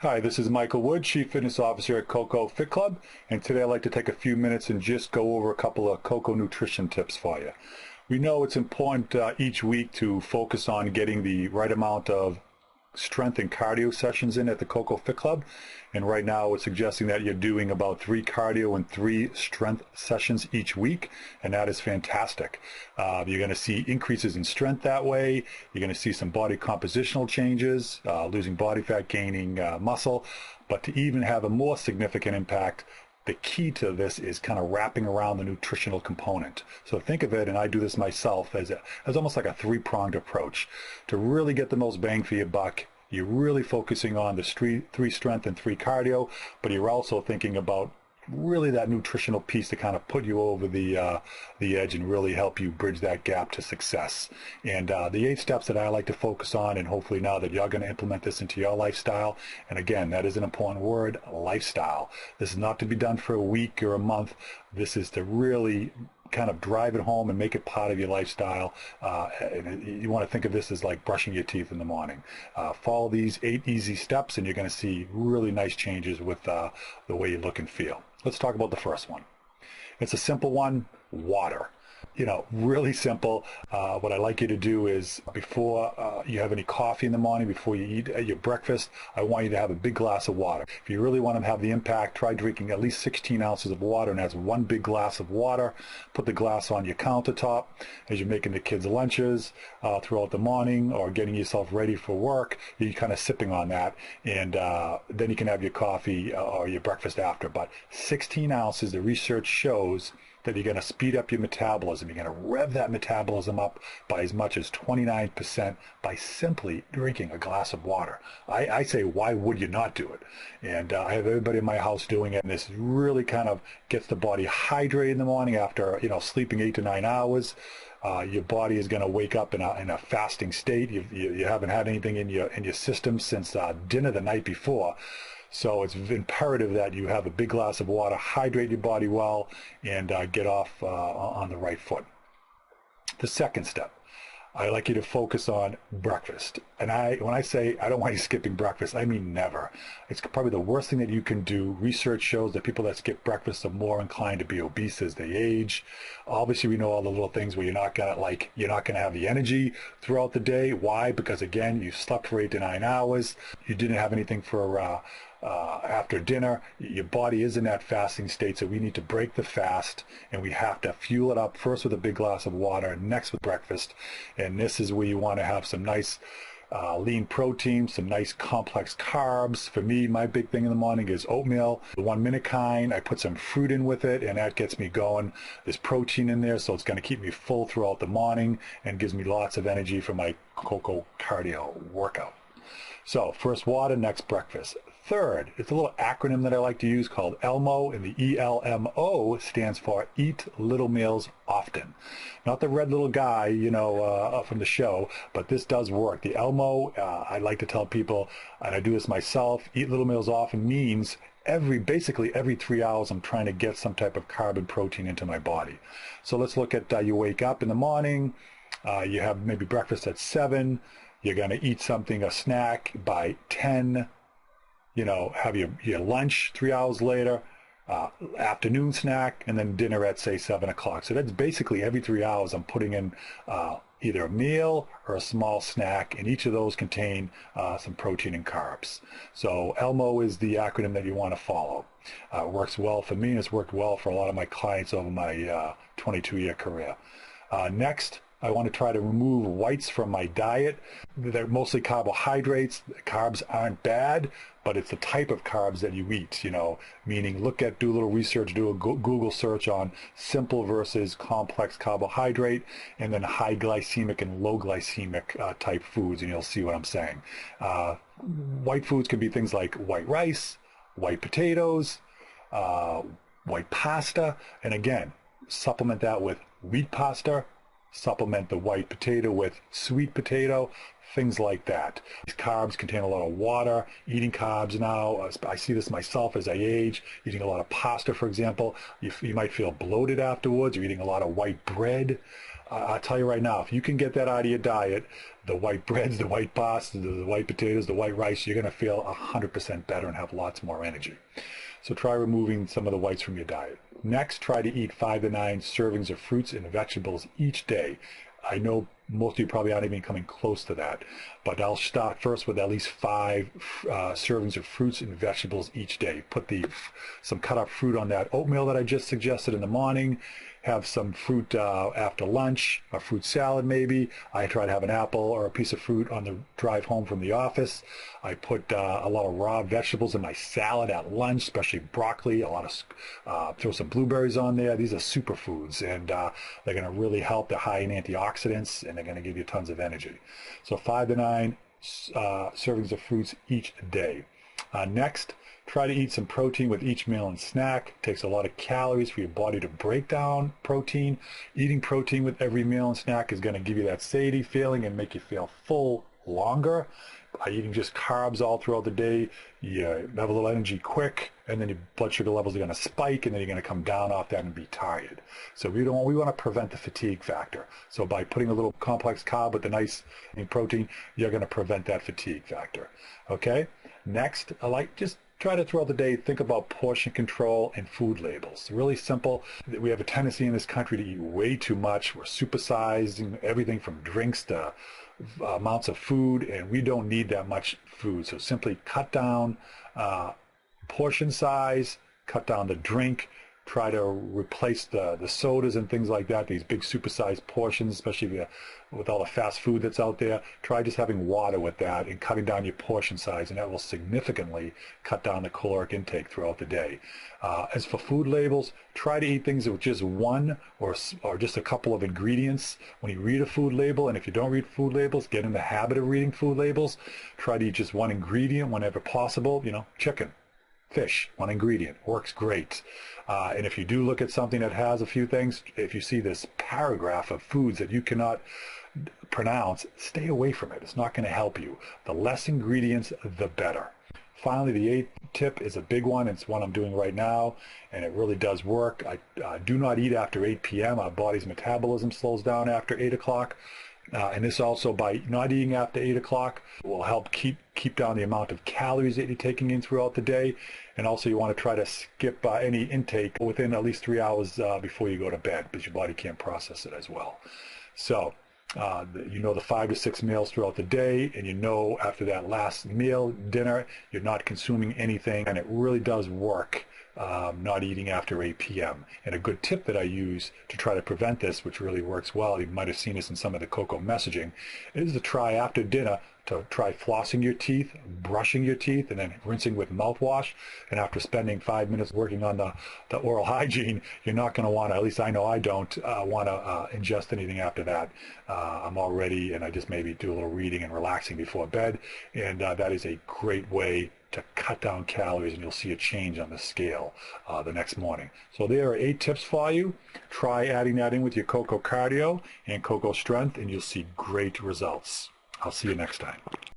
Hi, this is Michael Wood, Chief Fitness Officer at Koko FitClub, and today I'd like to take a few minutes and just go over a couple of Koko nutrition tips for you. We know it's important each week to focus on getting the right amount of strength and cardio sessions in at the Koko FitClub, and right now we're suggesting that you're doing about 3 cardio and 3 strength sessions each week, and that is fantastic. You're going to see increases in strength that way. You're going to see some body compositional changes, losing body fat, gaining muscle, but to even have a more significant impact, the key to this is kind of wrapping around the nutritional component. So think of it, and I do this myself, as almost like a 3-pronged approach. To really get the most bang for your buck, you're really focusing on the 3 strength and 3 cardio, but you're also thinking about really that nutritional piece to kind of put you over the edge and really help you bridge that gap to success. And the 8 steps that I like to focus on, and hopefully now that you're going to implement this into your lifestyle, and again, that is an important word, lifestyle. This is not to be done for a week or a month. This is to really kind of drive it home and make it part of your lifestyle. And you want to think of this as like brushing your teeth in the morning. Follow these 8 easy steps and you're going to see really nice changes with the way you look and feel. Let's talk about the first one. It's a simple one: water. Really simple. What I like you to do is before you have any coffee in the morning, before you eat your breakfast, I want you to have a big glass of water. If you really want to have the impact, try drinking at least 16 ounces of water, and that's 1 big glass of water. Put the glass on your countertop as you're making the kids' lunches throughout the morning or getting yourself ready for work. You're kind of sipping on that, and then you can have your coffee or your breakfast after. But 16 ounces, the research shows that you're going to speed up your metabolism. You're going to rev that metabolism up by as much as 29% by simply drinking a glass of water. I say, why would you not do it? And I have everybody in my house doing it, and this really kind of gets the body hydrated in the morning after sleeping 8 to 9 hours. Your body is going to wake up in a fasting state. You haven't had anything in your system since dinner the night before. So it's imperative that you have a big glass of water, hydrate your body well, and get off on the right foot. The second step, I like you to focus on breakfast. And when I say I don't want you skipping breakfast, I mean never. It's probably the worst thing that you can do. Research shows that people that skip breakfast are more inclined to be obese as they age. Obviously, we know all the little things where you're not gonna have the energy throughout the day. Why? Because again, you slept for 8 to 9 hours. You didn't have anything for after dinner. Your body is in that fasting state, so we need to break the fast, and we have to fuel it up first with a big glass of water, next with breakfast. And this is where you want to have some nice lean protein, some nice complex carbs. For me, my big thing in the morning is oatmeal, the 1-minute kind. I put some fruit in with it, and that gets me going. There's protein in there, so it's going to keep me full throughout the morning and gives me lots of energy for my Koko cardio workout. So first water, next breakfast. Third, it's a little acronym that I like to use called ELMO, and the ELMO stands for Eat Little Meals Often. Not the red little guy, from the show, but this does work. The ELMO, I like to tell people, and I do this myself, Eat Little Meals Often means basically every 3 hours I'm trying to get some type of carb and protein into my body. So let's look at you wake up in the morning, you have maybe breakfast at 7, you're going to eat something, a snack by 10, have your lunch 3 hours later, afternoon snack, and then dinner at, say, 7 o'clock. So that's basically every 3 hours I'm putting in either a meal or a small snack, and each of those contain some protein and carbs. So ELMO is the acronym that you want to follow. It works well for me, and it's worked well for a lot of my clients over my 22-year career. Next, I want to try to remove whites from my diet. They're mostly carbohydrates. Carbs aren't bad, but it's the type of carbs that you eat, meaning do a little research, do a Google search on simple versus complex carbohydrate, and then high glycemic and low glycemic type foods, and you'll see what I'm saying. White foods can be things like white rice, white potatoes, white pasta, and again, supplement that with wheat pasta, supplement the white potato with sweet potato, things like that. These carbs contain a lot of water. Eating carbs now, I see this myself as I age, eating a lot of pasta, for example, you might feel bloated afterwards. You're eating a lot of white bread. I'll tell you right now, if you can get that out of your diet, the white breads, the white pasta, the white potatoes, the white rice, you're going to feel 100% better and have lots more energy. So try removing some of the whites from your diet. Next, try to eat 5 to 9 servings of fruits and vegetables each day. I know most of you probably aren't even coming close to that, but I'll start first with at least 5 servings of fruits and vegetables each day. Put some cut up fruit on that oatmeal that I just suggested in the morning. Have some fruit after lunch, a fruit salad maybe. I try to have an apple or a piece of fruit on the drive home from the office. I put a lot of raw vegetables in my salad at lunch, especially broccoli, throw some blueberries on there. These are superfoods, and they're going to really help. They're high in antioxidants, and they're going to give you tons of energy. So 5 to 9 servings of fruits each day. Next, try to eat some protein with each meal and snack. It takes a lot of calories for your body to break down protein. Eating protein with every meal and snack is going to give you that satiety feeling and make you feel full longer. By eating just carbs all throughout the day, you have a little energy quick, and then your blood sugar levels are going to spike, and then you're going to come down off that and be tired. So we want to prevent the fatigue factor. So by putting a little complex carb with the nice protein, you're going to prevent that fatigue factor. Okay? Next, just try to throughout the day think about portion control and food labels. Really simple. We have a tendency in this country to eat way too much. We're supersizing everything from drinks to amounts of food, and we don't need that much food. So simply cut down portion size, cut down the drink, try to replace the sodas and things like that, these big supersized portions, especially with all the fast food that's out there. Try just having water with that and cutting down your portion size, and that will significantly cut down the caloric intake throughout the day. As for food labels, try to eat things with just one or just a couple of ingredients when you read a food label. And if you don't read food labels, get in the habit of reading food labels. Try to eat just one ingredient whenever possible. Chicken, fish, one ingredient, works great. And if you do look at something that has a few things, if you see this paragraph of foods that you cannot pronounce, stay away from it. It's not going to help you. The less ingredients, the better. Finally, the 8th tip is a big one. It's one I'm doing right now, and it really does work. I do not eat after 8 p.m. Our body's metabolism slows down after 8 o'clock. And this also, by not eating after 8 o'clock, will help keep down the amount of calories that you're taking in throughout the day. And also you want to try to skip any intake within at least 3 hours before you go to bed, because your body can't process it as well. So the 5 to 6 meals throughout the day, and after that last meal, dinner, you're not consuming anything, and it really does work. Not eating after 8 p.m. And a good tip that I use to try to prevent this, which really works well, you might have seen this in some of the Koko messaging, is to try after dinner to try flossing your teeth, brushing your teeth, and then rinsing with mouthwash. And after spending 5 minutes working on the oral hygiene, you're not going to want to, at least I know I don't, want to ingest anything after that. I'm all ready, and I just maybe do a little reading and relaxing before bed. And that is a great way to cut down calories, and you'll see a change on the scale the next morning. So there are 8 tips for you. Try adding that in with your Koko Cardio and Koko Strength, and you'll see great results. I'll see you next time.